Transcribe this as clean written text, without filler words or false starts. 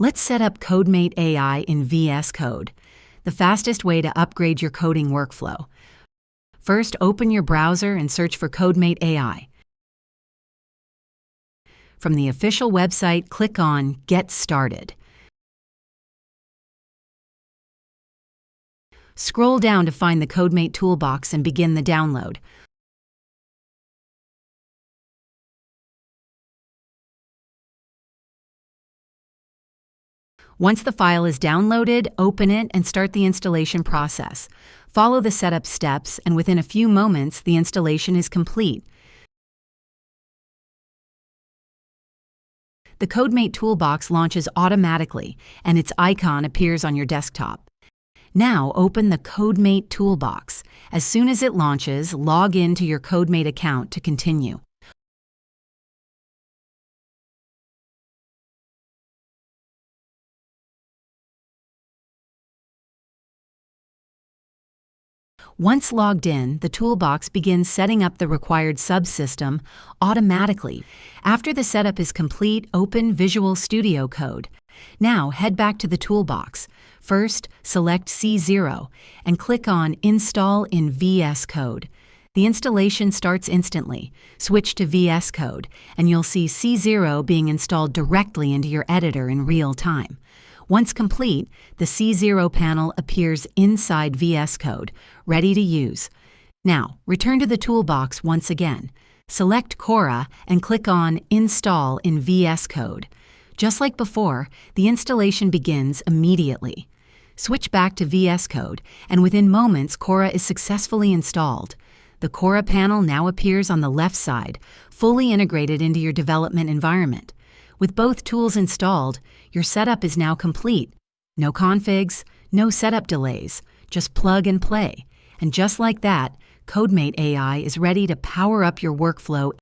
Let's set up CodeMate AI in VS Code, the fastest way to upgrade your coding workflow. First, open your browser and search for CodeMate AI. From the official website, click on Get Started. Scroll down to find the CodeMate Toolbox and begin the download. Once the file is downloaded, open it and start the installation process. Follow the setup steps, and within a few moments, the installation is complete. The CodeMate Toolbox launches automatically, and its icon appears on your desktop. Now open the CodeMate Toolbox. As soon as it launches, log in to your CodeMate account to continue. Once logged in, the Toolbox begins setting up the required subsystem automatically. After the setup is complete, open Visual Studio Code. Now head back to the Toolbox. First, select C0 and click on Install in VS Code. The installation starts instantly. Switch to VS Code, and you'll see C0 being installed directly into your editor in real time. Once complete, the C0 panel appears inside VS Code, ready to use. Now, return to the Toolbox once again. Select Cora and click on Install in VS Code. Just like before, the installation begins immediately. Switch back to VS Code, and within moments, Cora is successfully installed. The Cora panel now appears on the left side, fully integrated into your development environment. With both tools installed, your setup is now complete. No configs, no setup delays, just plug and play. And just like that, CodeMate AI is ready to power up your workflow